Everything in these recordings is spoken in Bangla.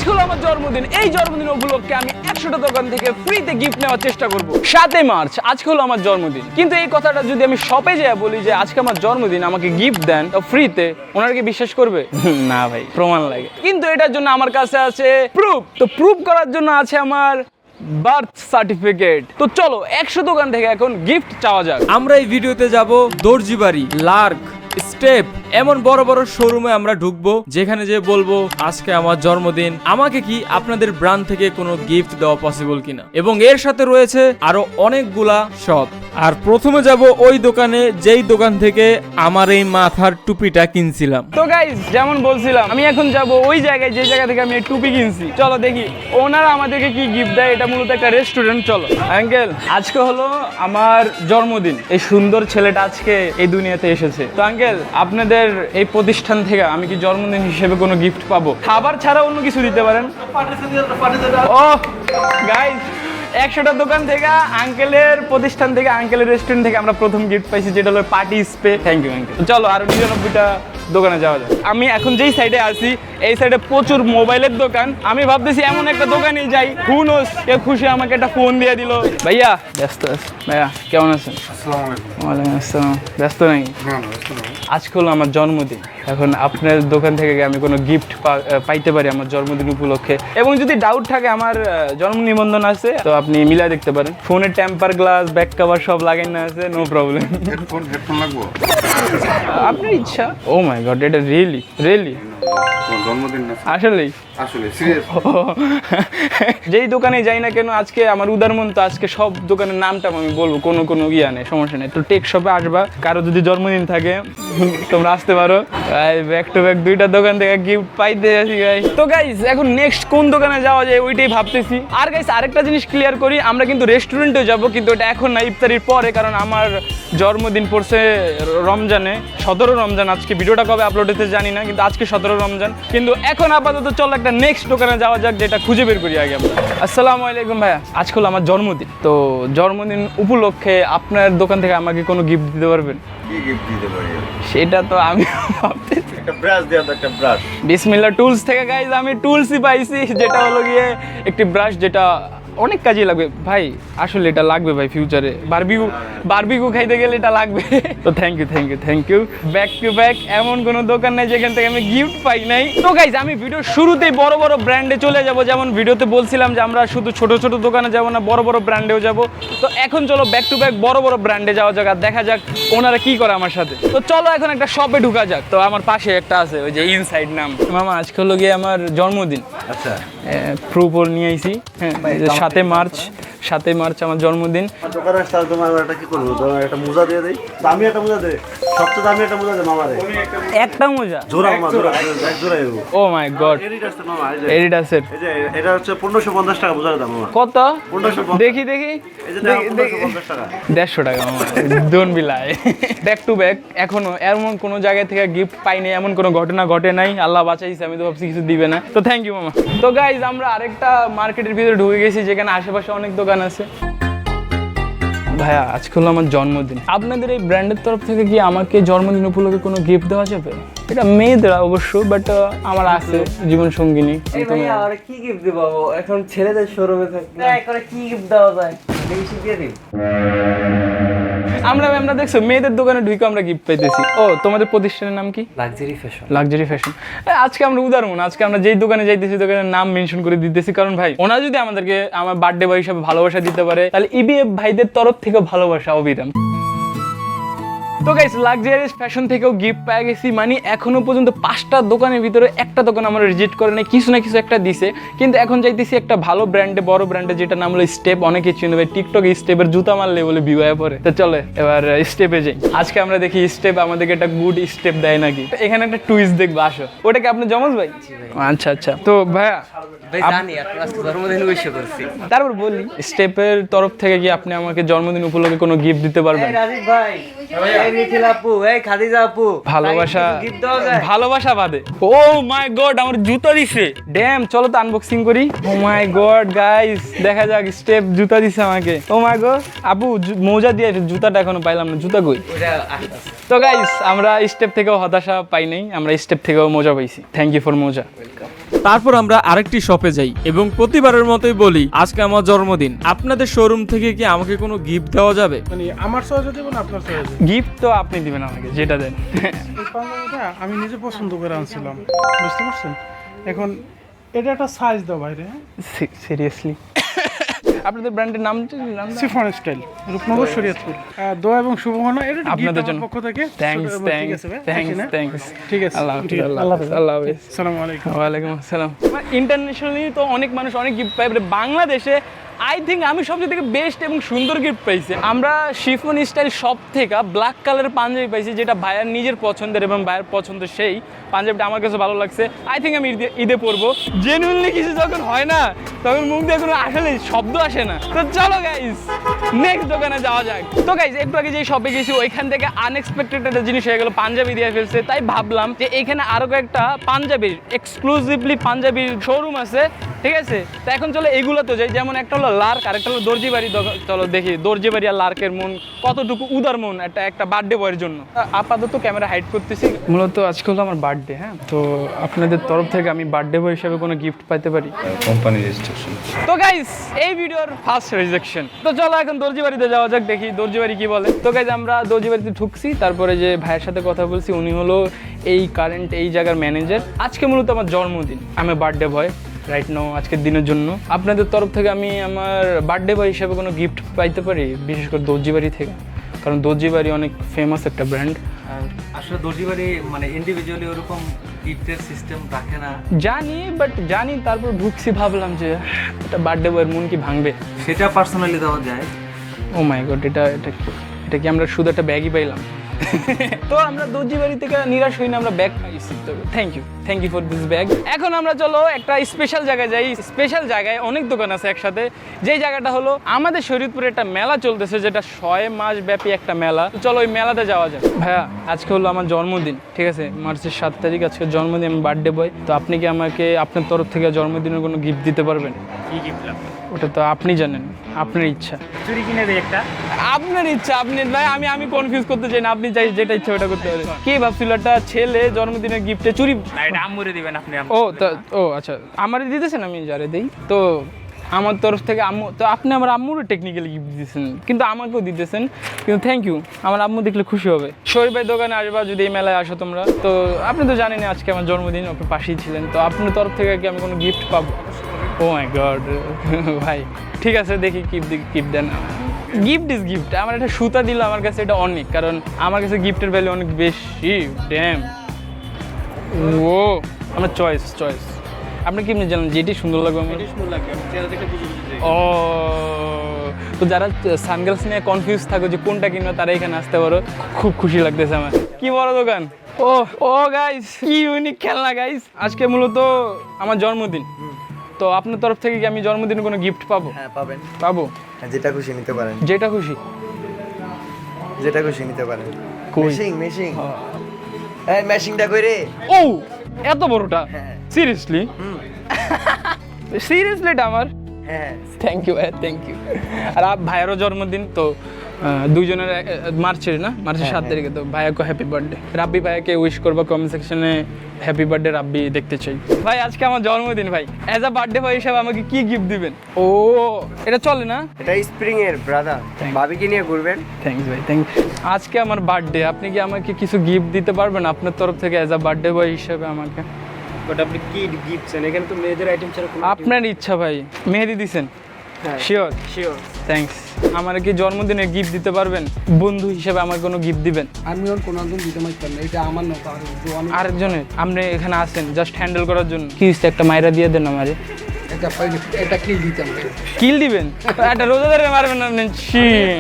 হলো আমার জন্মদিন। এই জন্মদিন উপলক্ষে আমি 100টা দোকান থেকে ফ্রিতে গিফট নেওয়ার চেষ্টা করব। 7 মার্চ আজকে হলো আমার জন্মদিন, কিন্তু এই কথাটা যদি আমি শপে যেয়ে বলি যে আজকে আমার জন্মদিন, আমাকে গিফট দেন ফ্রিতে, ওনারা কি বিশ্বাস করবে? না ভাই, প্রমাণ লাগে। কিন্তু এটার জন্য আমার কাছে আছে প্রুফ। তো প্রুফ করার জন্য আছে আমার বার্থ সার্টিফিকেট। তো চলো 100 দোকান থেকে এখন গিফট চাওয়া যাক। আমরা এই ভিডিওতে যাব দর্জিবাড়ি, লার্ক, স্টেপ এমন বড় বড় শোরুমে আমরা ঢুকবো, যেখানে যে বলবো আজকে আমার জন্মদিন, আমাকে কি আপনাদের ব্র্যান্ড থেকে কোনো গিফট দেওয়া পসিবল কিনা। এবং এর সাথে রয়েছে আরো অনেকগুলা শপ। আর প্রথমে যাব ওই দোকানে যেই দোকান থেকে আমার এই মাথার টুপিটা কিনছিলাম। তো গাইস, যেমন বলছিলাম, আমি এখন যাব ওই জায়গায় যে জায়গা থেকে আমি এই টুপি কিনছি। চলো দেখি ওনারা আমাদেরকে কি গিফট দেয়। এটা মূলত একটা রেস্টুরেন্ট। চলো আঙ্কেল, আজকে হলো আমার জন্মদিন। এই সুন্দর ছেলেটা আজকে এই দুনিয়াতে এসেছে। তো আঙ্কেল, আপনাদের এই প্রতিষ্ঠান থেকে আমি কি জন্মদিন হিসেবে কোনো গিফট পাবো? খাবার ছাড়া অন্য কিছু দিতে পারেন? ও গাইস, 100টা দোকান থেকে আঙ্কেলের প্রতিষ্ঠান থেকে, আঙ্কেলের রেস্টুরেন্ট থেকে আমরা প্রথম গিফট পাইছি, যেটা হলো party spray. Thank you uncle. চলো আরো 99টা দোকানে যাওয়া যায়। আমি এখন যেই সাইডে আছি, এই সাইডে প্রচুর মোবাইলের দোকান। আমি ভাবতেছি এমন একটা দোকানে যাই, হু নোস, কে খুশি আমাকে একটা ফোন দিয়ে দিল। ভাইয়া ব্যস্ত আছে? ভাইয়া কেমন আছেন? ওয়ালাইকুম আসসালাম। ব্যস্ত নাই? আজকে হলো আমার জন্মদিন। এখন আপনার দোকান থেকে আমি কোনো গিফট পাইতে পারি আমার জন্মদিন উপলক্ষে? এবং যদি ডাউট থাকে, আমার জন্ম নিবন্ধন আছে, তো আপনি মিলাই দেখতে পারেন। ফোনের টেম্পার গ্লাস, ব্যাক কভার সব লাগাই না আছে, নো প্রবলেম। হেডফোন লাগবো? আপনার ইচ্ছা। ও মাই গড, এটা রিয়েলি জন্মদিন না? আসলেই আসলে সিরিয়াস। যেই দোকানে যাই না কেন, আজকে আমার উদার মন, তো আজকে সব দোকানের নামটা আমি বলবো, কোনো ইয়া নেই, সমস্যা নেই। তো টেক শপে আসবা, কারো যদি জন্মদিন থাকে তোমরা আসতে পারো। ব্যাক টু ব্যাক 2টা দোকান থেকে গিফট পাইতে আছি গাইস। তো গাইস, এখন নেক্সট কোন দোকানে যাওয়া যায় ওইটাই ভাবতেছি। আর গাইস, আরেকটা জিনিস ক্লিয়ার করি, আমরা কিন্তু রেস্টুরেন্টে যাব, কিন্তু এটা এখন না, ইফতারির পরে। কারণ আমার জন্মদিন পড়ছে রমজানে, 17 রমজান। আজকে ভিডিওটা কবে আপলোড হতে জানি না, কিন্তু আজকে 17 রমজান। কিন্তু এখন আপাতত চলো একটা নেক্সট দোকানে যাওয়া যাক, যেটা খুঁজে বের করি আগে আমরা। আসসালামু আলাইকুম ভাইয়া, আজকে হলো আমার জন্মদিন। তো জন্মদিন উপলক্ষে আপনার দোকান থেকে আমাকে কোনো গিফট দিতে পারবেন? কি গিফট দিতে পারি? সেটা তো আমি ভাবতেছি। একটা ব্রাশ দেওয়া তো, একটা ব্রাশ। বিসমিল্লাহ টুলস থেকে গাইজ আমি টুলসই পাইছি, যেটা হলো গিয়ে একটি ব্রাশ, যেটা অনেক কাজে লাগবে ভাই। আসলে এটা লাগবে ভাই ফিউচারে, বারবিকিউ খাইতে গেলে এটা লাগবে। তো thank you. Back to back এমন কোনো দোকান নেই যেখান থেকে আমি গিফট পাই নাই। তো গাইজ, আমি ভিডিও শুরুতেই বড় বড় ব্র্যান্ডে চলে যাব। যেমন ভিডিওতে বলছিলাম যে আমরা শুধু ছোট ছোট দোকানে যাব না, বড় বড় ব্র্যান্ডেও যাব। তো এখন চলো ব্যাক টু ব্যাক বড় বড় ব্র্যান্ডে যাওয়া যাক, আর দেখা যাক ওনারা কি করে আমার সাথে। তো চলো এখন একটা শপে ঢুকা যাক। তো আমার পাশে একটা আছে, ওই যে ইনসাইড নাম। মামা, আজকে হলো গিয়ে আমার জন্মদিন। আচ্ছা, প্রুফ নিয়ে আইছি। হ্যাঁ, 7 মার্চ আমার জন্মদিন। দোকানে আসতে তোমার একটা কি করবো, তোমার একটা মোজা দিয়ে দেই। দামি একটা মোজা দে, সবচেয়ে দামি একটা মোজা দে মামারে। একটা মোজা? জোড়া মামা, জোড়া এক জোড়া দেবো। ও মাই গড, এডিট আছে মামা, এডিট আছে। এই যে এটা হচ্ছে 1550 টাকা মোজার দাম মামা। কত? 1550। দেখি এই যে 1550 টাকা। 150 টাকা মামা, don't be lie. Back to back এখনো এমন কোনো জায়গা থেকে গিফট পাইনি, এমন কোনো ঘটনা ঘটে নাই। আল্লাহ বাঁচাইছে, আমি তো ভাবছি কিছু দিবে না। তো থ্যাংক ইউ মামা। তো গাইজ, আমরা আরেকটা মার্কেটের ভিতরে ঢুকে গেছি, যেখানে আশেপাশে অনেক দোকান আছে। ভাইয়া, আজকে হলো আমার জন্মদিন। আপনাদের এই ব্র্যান্ডের তরফ থেকে কি আমাকে জন্মদিন উপলক্ষে কোনো গিফট দেওয়া যাবে? এটা মেয়েদের অবশ্য, বাট আমার আছে জীবন সঙ্গিনী। আর কি গিফট দিব? এখন ছেলেদের শোরুমে থাকে, কি গিফট দেওয়া যায়? বেশি দিয়ে দিই। আমরা দেখছো মেয়েদের দোকানে ঢুকে আমরা গিফট পাইতেছি। ও, তোমাদের প্রতিষ্ঠানের নাম কি? Luxury fashion. আজকে আমরা উদাহরণ, আজকে আমরা যেই দোকানে যাইতেছি দোকানের নাম মেনশন করে দিতেছি, কারণ ভাই ওনারা যদি আমাদেরকে আমার বার্থডে বয় হিসাবে ভালোবাসা দিতে পারে, তাহলে ইবিএফ ভাইদের তরফ থেকে ভালোবাসা অবিরাম। তো গাইস, লাক্সারিয়াস ফ্যাশন থেকেও গিফট পেয়ে গেছি। মানে এখনো পর্যন্ত 5টা দোকানের ভিতরে একটা দোকান আমরা রিজেক্ট করে নাই, কিছু না কিছু একটা দিছে। কিন্তু এখন যাইতেছি একটা ভালো ব্র্যান্ডে, বড় ব্র্যান্ডে, যেটা নাম হলো স্টেপ। অনেকে চিনে ভাই, টিকটকে স্টেপের জুতা মারলে বলে ভিউ আয় পরে। তো চলে এবার স্টেপে যাই। আজকে আমরা দেখি স্টেপ আমাদেরকে একটা গুড স্টেপ দেয় নাকি। এখানে একটা টুইস্ট দেখবো, আসো। ওটা কি আপনি জমজ ভাই? আচ্ছা। তো ভাইয়া জানি আপনার আজকে জন্মদিন উইশ করছি। তারপর বলি, স্টেপের তরফ থেকে কি আপনি আমাকে জন্মদিন উপলক্ষে কোনো গিফট দিতে পারবেন? রাজীব ভাই, এই মিথিল আপু, এই খাদিজা আপু, ভালোবাসা বাদে। ও মাই গড, আমার জুতা দিছে। ড্যাম, চলো তো আনবক্সিং করি। ও মাই গড গাইস, দেখা যাক। স্টেপ জুতা দিছে আমাকে। ও মাই গড, আপু মোজা দিয়ে, জুতাটা এখনো পাইলাম না। জুতা কই? তো গাইস, আমরা স্টেপ থেকেও হতাশা পাই নাই, আমরা স্টেপ থেকেও মোজা পাইছি। থ্যাংক ইউ ফর মোজা। তারপর আমরা আরেকটি শপে যাই এবং প্রতিবারের মতোই বলি আজকে আমার জন্মদিন, আপনাদের শোরুম থেকে কি আমাকে কোনো গিফট দেওয়া যাবে? মানে আমার সহজে দেবো না আপনার সহজে? গিফট তো আপনি দিবেন আমাকে, যেটা দেন। এই পাঞ্জাবিটা আমি নিজে পছন্দ করে আনছিলাম, বুঝতে পারছেন? এখন এটা একটা সাইজ দাও বাইরে, সিরিয়াসলি? আপনাদের ব্র্যান্ডের নাম? Chiffon style, Rupnagar Shariatpur. দোয়া এবং শুভকামনা, এটা আপনাদের জন্য পক্ষ থেকে। থ্যাঙ্কস ঠিক আছে ভাই, থ্যাঙ্কস। ঠিক আছে, আল্লাহ ঠিক আছে, আল্লাহ হাফেজ। আল্লাহ হাফেজ। আসসালামু আলাইকুম। ওয়ালাইকুম আসসালাম। ইন্টারন্যাশনালি তো অনেক মানুষ অনেক গিফট পায়, but বাংলাদেশে আই থিঙ্ক আমি সবচেয়ে থেকে বেস্ট এবং সুন্দর গিফট পাইছি। আমরা শিফন স্টাইল শপ থেকে ব্ল্যাক কালারের পাঞ্জাবি পাইছি, যেটা ভাইয়ার নিজের পছন্দের এবং ভাইয়ের পছন্দ। সেই পাঞ্জাবিটা আমার কাছে ভালো লাগছে। আই থিঙ্ক আমি ঈদে পরবো। জেনুইনলি কিছু যখন হয় না, তখন মুখ দিয়ে কোনো আসলে শব্দ আসে না। তো চলো গাইস, নেক্সট দোকানে যাওয়া যাক। তো গাইস, একটু আগে যে শপে গেছি ওইখান থেকে আনএক্সপেক্টেড একটা জিনিস হয়ে গেল, পাঞ্জাবি দিয়ে ফেলছে। তাই ভাবলাম যে এখানে আরো কয়েকটা পাঞ্জাবির এক্সক্লুসিভলি পাঞ্জাবির শোরুম আছে, ঠিক আছে? তো এখন চলো এগুলো তো যাই। যেমন একটা হলো লার্ক, আরেকটা হলো দর্জি বাড়ি। চলো দেখি দর্জি বাড়ি আর লার্কের মন কতটুকু উদার মন একটা বার্থডে বয়ের জন্য। আপাতত ক্যামেরা হাইড করতেছি। মূলত আজকে হলো আমার বার্থডে, হ্যাঁ। তো আপনাদের তরফ থেকে আমি বার্থডে বয় হিসেবে কোনো গিফট পাইতে পারি? Company registration. তো গাইস, এই ভিডিওর ফার্স্ট রিজেকশন। তো চলো এখন দর্জি বাড়িতে যাওয়া যাক, দেখি দর্জি বাড়ি কি বলে। তো গাইস, আমরা দর্জি বাড়িতে ঢুকছি। তারপরে যে ভাইয়ের সাথে কথা বলছি, উনি হলো এই কারেন্ট এই জায়গার ম্যানেজার। আজকে মূলত আমার জন্মদিন, আমি বার্থডে বয় রাইট নাও আজকের দিনের জন্য। আপনাদের তরফ থেকে আমি আমার বার্থডে বয় হিসেবে কোনো গিফট পাইতে পারি, বিশেষ করে দর্জি বাড়ি থেকে? কারণ দর্জি বাড়ি অনেক ফেমাস একটা ব্র্যান্ড। আসলে দর্জি বাড়ি মানে ইন্ডিভিজুয়ালি ওরকম গিফটের সিস্টেম রাখে না, জানি তারপর ঢুকছি, ভাবলাম যে এটা বার্থডে বয়ের মন কি ভাঙবে। সেটা পার্সোনালি দেওয়া যায়। ও মাই গড, এটা কি আমরা শুধু একটা ব্যাগই পাইলাম? তো আমরা দর্জি বাড়ি থেকে নিরাশ হই না, আমরা ব্যাগ পাইছি। তো thank you for this bag. এখন আমরা চলো একটা স্পেশাল জায়গায় যাই। স্পেশাল জায়গায় অনেক দোকান আছে একসাথে। যেই জায়গাটা হলো আমাদের শরীয়তপুরে একটা মেলা চলতেছে, যেটা 6 মাস ব্যাপী একটা মেলা। তো চলো ওই মেলাতে যাওয়া যায়। ভাইয়া, আজকে হলো আমার জন্মদিন, ঠিক আছে? মার্চের 7 তারিখ আজকে জন্মদিন, আমি বার্থডে বয়। তো আপনি কি আমাকে আপনার তরফ থেকে জন্মদিনের কোনো গিফট দিতে পারবেন? কি গিফট লাগবে? ওটা তো আপনি জানেন, আপনার ইচ্ছা। চুরি কিনে দেই একটা। আপনার ইচ্ছা, আপনি ভাই, আমি কনফিউজ করতে চাই না। আপনি চাই যেটা ইচ্ছা ওটা করতে পারেন। কি ভাবছিল একটা ছেলে জন্মদিনের গিফটে চুরি? এটা আম্মুরে দিবেন আপনি। ও আচ্ছা, আমারে দিতেছেন, আমি যারে দেই। তো আমার তরফ থেকে আম্মু, তো আপনি আমার আম্মুরও টেকনিক্যালি গিফট দিতেছেন, কিন্তু আমাকেও দিতেছেন। কিন্তু থ্যাংক ইউ, আমার আম্মু দেখলে খুশি হবে। শরীফ ভাই দোকানে আসবা যদি এই মেলায় আসো তোমরা। তো আপনি তো জানেন আজকে আমার জন্মদিন, আপনি পাশেই ছিলেন। তো আপনার তরফ থেকে কি আমি কোনো গিফট পাবো? ও মাই গড ভাই, ঠিক আছে, দেখি গিফট দেন। Gift is gift. আমার একটা সুতা দিল, আমার কাছে এটা অনেক, কারণ আমার কাছে গিফটের ভ্যালু অনেক বেশি। ড্যাম, ও আমার চয়েস। আপনি কি জানেন যেটি সুন্দর লাগবে? আমার ও, তো যারা সানগ্লাস নিয়ে কনফিউজ থাকো যে কোনটা কিনবে, তারা এখানে আসতে পারো। খুব খুশি লাগতেছে আমার। কি বড় দোকান! ও গাইস, কি ইউনিক খেলনা গাইস। আজকে মূলত আমার জন্মদিন। তো আপনার তরফ থেকে কি আমি জন্মদিনে কোনো গিফট পাবো? হ্যাঁ পাবেন, পাবো। যেটা খুশি নিতে পারেন, যেটা খুশি নিতে পারেন। কই? মেশিং এই মেশিংটা কই রে? ও, এত বড়টা? হ্যাঁ। সিরিয়াসলি? সিরিয়াসলি এটা আমার? হ্যাঁ থ্যাংক ইউ ভাই, থ্যাংক ইউ। আর ভাইয়েরও জন্মদিন, তো দুইজনের মার্চের 7 তারিখে। তো ভাইয়াকে হ্যাপি বার্থডে। রাব্বি ভাইয়াকে উইশ করবো কমেন্ট সেকশনে, হ্যাপি বার্থডে রাব্বি দেখতে চাই। ভাই আজকে আমার জন্মদিন, ভাই অ্যাজ আ বার্থডে বয় হিসাবে আমাকে কি গিফট দিবেন? ও, এটা চলে না? এটা স্প্রিং এর ব্রাদার, ভাবিকে নিয়ে ঘুরবেন। থ্যাংকস ভাই, আজকে আমার বার্থডে, আপনি কি আমাকে কিছু গিফট দিতে পারবেন আপনার তরফ থেকে অ্যাজ আ বার্থডে বয় হিসাবে আমাকে? বাট আপনি কি গিফট চান? এখানে তো মেয়েদের আইটেম ছাড়া কোনো আপনার ইচ্ছা ভাই। মেহেদি দিছেন? শিওর। থ্যাংকস। আমার কি জন্মদিনে গিফট দিতে পারবেন? বন্ধু হিসেবে আমার কোনো গিফট দিবেন? আমি ওর কোনো একজন দিতে পারতাম না, এটা আমার না, আরেকজনের? আপনি এখানে আসেন জাস্ট হ্যান্ডেল করার জন্য। কি হচ্ছে, একটা মাইরা দিয়ে দেন আমারে। এটা কি দিতাম? কিল দিবেন? একটা রোজাদারে মারবেন আপনি?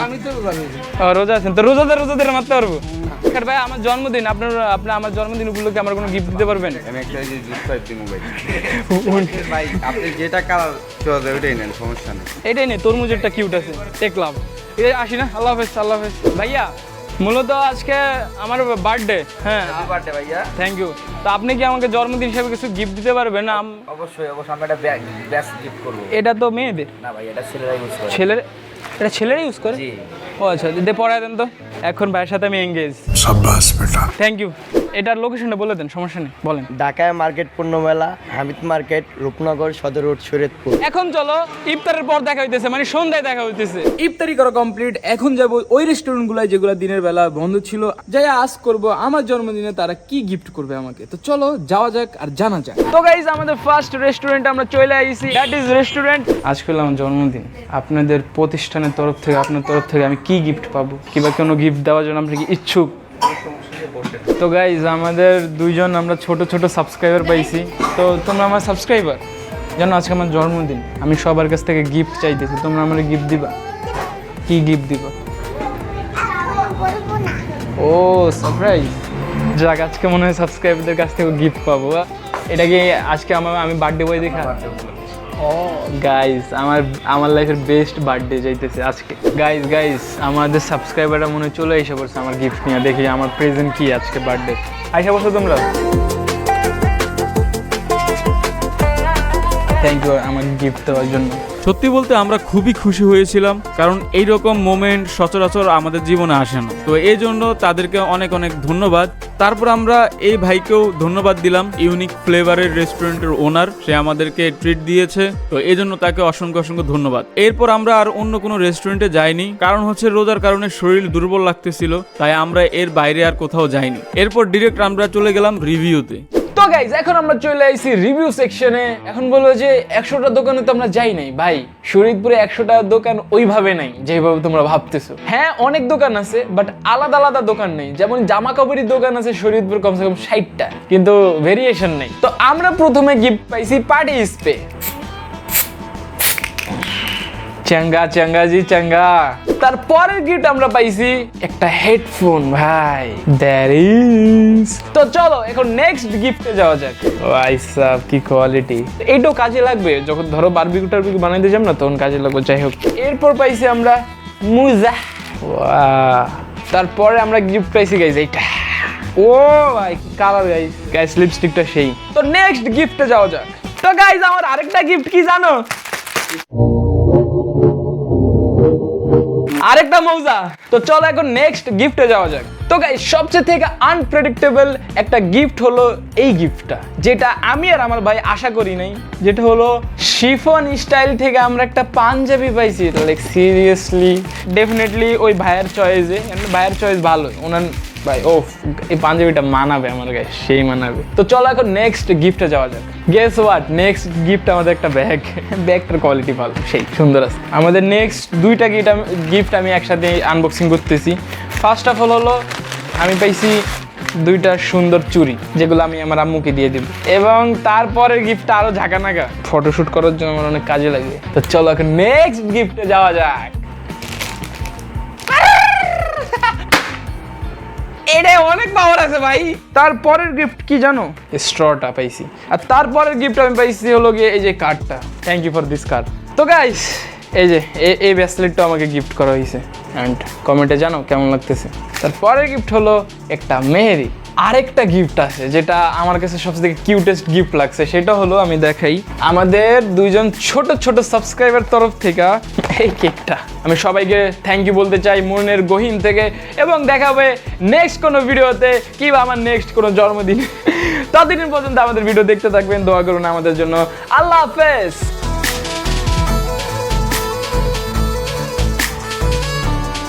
আমি তো রোজা আছেন তো রোজাদারে মারতে পারবো? ভাই আমার জন্মদিন, আপনি আমার জন্মদিন উপলক্ষে আমার কোনো গিফট দিতে পারবেন? আমি একটা এই যে জুস পাইপ দিই মোবাইল। ভাই আপনি যেটা কালার চয়েস ওইটাই নেন, সমস্যা নেই। এটাই নেই, তরমুজেরটা কিউট আছে, টেকলাম। এই আসি না, আল্লাহ হাফেজ। আল্লাহ হাফেজ ভাইয়া। মূলত আজকে আমার বার্থডে। হ্যাঁ, হ্যাপি বার্থডে ভাইয়া। Thank you. তো আপনি কি আমাকে জন্মদিন হিসেবে কিছু গিফট দিতে পারবেন? অবশ্যই আমি একটা বেস্ট গিফট করব। এটা তো মেয়েদের না ভাই, এটা ছেলেরা ইউজ করে। এটা ছেলেরা ইউজ করে? জি। ও আচ্ছা দিদি পড়ায় দেন তো, এখন ভাইয়ের সাথে আমি এঙ্গেজ। Thank you. এটার লোকেশনটা বলে দেন, সমস্যা নেই, বলেন। ঢাকায় মার্কেট পণ্য মেলা, হামিদ মার্কেট, রূপনগর সদর রোড, শরীয়তপুর। এখন চলো ইফতারের পর দেখা হইতেছে, মানে সন্ধ্যায় দেখা হইতেছে। ইফতারি করা কমপ্লিট, এখন যাব ওই রেস্টুরেন্টগুলোয় যেগুলো দিনের বেলা বন্ধ ছিল, যাই আজ করব আমার জন্মদিনে তারা কি গিফট করবে আমাকে। তো চলো যাওয়া যাক আর জানা যাক। তো গাইজ আমাদের ফার্স্ট রেস্টুরেন্টে আমরা চলে আইছি, দ্যাট ইজ রেস্টুরেন্ট। আজকে হলো আমার জন্মদিন, আপনাদের প্রতিষ্ঠানের তরফ থেকে, আপনার তরফ থেকে আমি কি গিফট পাবো, কিংবা কোনো গিফট দেওয়ার জন্য আমরা কি ইচ্ছুক? তো গাইজ আমাদের দুইজন আমরা ছোট ছোট সাবস্ক্রাইবার পাইছি। তো তোমরা আমার সাবস্ক্রাইবার, জানো আজকে আমার জন্মদিন, আমি সবার কাছ থেকে গিফট চাইতেছি, তোমরা আমার গিফট দিবা? কি গিফট দিবা? ও সারপ্রাইজ। যাক, আজকে মনে হয় সাবস্ক্রাইবারদের কাছ থেকে গিফট পাবো। এটা কি আজকে আমি বার্থডে বয় দেখা? ও গাইজ আমার লাইফের বেস্ট বার্থডে যাইতেছে আজকে। গাইজ আমাদের সাবস্ক্রাইবাররা মনে হয় চলে এসে পড়ছে আমার গিফট নিয়ে। দেখি আমার প্রেজেন্ট কি আজকে বার্থডে। আইসা বসো তোমরা। থ্যাংক ইউ আমার গিফট দেওয়ার জন্য। সত্যি বলতে আমরা খুবই খুশি হয়েছিলাম, কারণ এই রকম মোমেন্ট সচরাচর আমাদের জীবনে আসে না। তো এই জন্য তাদেরকে অনেক অনেক ধন্যবাদ। তারপর আমরা এই ভাইকেও ধন্যবাদ দিলাম, ইউনিক ফ্লেভারের রেস্টুরেন্টের ওনার, সে আমাদেরকে ট্রিট দিয়েছে। তো এই জন্য তাকে অসংখ্য অসংখ্য ধন্যবাদ। এরপর আমরা আর অন্য কোনো রেস্টুরেন্টে যাইনি, কারণ হচ্ছে রোজার কারণে শরীর দুর্বল লাগতেছিল, তাই আমরা এর বাইরে আর কোথাও যাইনি। এরপর ডিরেক্ট আমরা চলে গেলাম রিভিউতে। তো গাইজ এখন আমরা চলে আইছি রিভিউ সেকশনে। এখন বলবো যে 100টা দোকানে তো আমরা যাই নাই ভাই, শরীয়তপুরে 100টা দোকান ওইভাবে নাই যেভাবে তোমরা ভাবতেছো। হ্যাঁ অনেক দোকান আছে, বাট আলাদা আলাদা দোকান নেই। যেমন জামা কাপড়ের দোকান আছে শরীয়তপুর কমসে কম 60টা, কিন্তু ভেরিয়েশন নেই। তো আমরা প্রথমে গিফট পাইছি পার্টি স্প্রে। চাঙ্গা চাঙ্গা জি চাঙ্গা। তারপরের গিফট আমরা পাইছি একটা হেডফোন ভাই, দ্যাট ইজ। তো চলো এখন নেক্সট গিফটে যাওয়া যাক। ভাই সাব কি কোয়ালিটি, এইটাও কাজে লাগবে যখন ধরো বারবিকিউ টারবিকিউ বানাইতে যাম না, তখন কাজে লাগবে। যাই হোক, এরপর পাইছি আমরা মুজা। তারপরে আমরা গিফট পাইছি গাইজ এইটা। ও ভাই কি কালার গাইজ লিপস্টিকটা সেই। তো নেক্সট গিফটে যাওয়া যাক। তো গাইজ আমার আরেকটা গিফট কি জানো? আরেকটা মৌজা। তো চলো এখন নেক্সট গিফটে যাওয়া যাক। তো গাইস সবচেয়ে থেকে আনপ্রেডিক্টেবল একটা গিফট হলো এই গিফটটা, যেটা আমি আর আমার ভাই আশা করি নাই। যেটা হলো শিফন স্টাইল থেকে আমরা একটা পাঞ্জাবি পাইছি। লাইক সিরিয়াসলি ডেফিনেটলি ওই ভাইয়ের চয়েসে, ভাইয়ের চয়েস ভালো। ওনার ভাই ও এই পাঞ্জাবিটা মানাবে আমার গায়ে, সেই মানাবে। তো চলো এখন নেক্সট গিফটে যাওয়া যাক। গেস হোয়াট, নেক্সট গিফট আমাদের একটা ব্যাগ। ব্যাগটার কোয়ালিটি ভালো, সেই সুন্দর আছে। আমাদের নেক্সট দুইটা গিফট আমি একসাথে আনবক্সিং করতেছি। ফার্স্ট অফ অল হলো আমি পাইছি দুইটা সুন্দর চুড়ি, যেগুলো আমি আমার আম্মুকে দিয়ে দিব। এবং তারপরের গিফটটা আরো ঝাঁকানাকা, ফটোশুট করার জন্য আমার অনেক কাজে লাগবে। তো চলো এখন নেক্সট গিফটে যাওয়া যাক। এটা অনেক পাওয়ার আছে ভাই। তারপরের গিফট কি জানো? স্ট্রটা পাইছি। আর তারপরের গিফট আমি পাইছি হলো গিয়ে এই যে কার্ডটা। Thank you for this card. তো গাইস এই যে এই ব্রেসলেটটা আমাকে গিফট করা হয়েছে, অ্যান্ড কমেন্টে জানো কেমন লাগতেছে। তারপরের গিফট হলো একটা মেহেদি। আরেকটা গিফট আছে যেটা আমার কাছে সবথেকে কিউটেস্ট গিফট লাগছে, সেটা হলো আমি দেখাই, আমাদের দুইজন ছোট ছোট সাবস্ক্রাইবার তরফ থেকে এই কেকটা। আমি সবাইকে থ্যাংক ইউ বলতে চাই মনের গহীন থেকে। এবং দেখা হবে নেক্সট কোনো ভিডিওতে, কিংবা আমার নেক্সট কোনো জন্মদিন। ততদিন পর্যন্ত আমাদের ভিডিও দেখতে থাকবেন, দোয়া করুন আমাদের জন্য। আল্লাহ হাফেজ।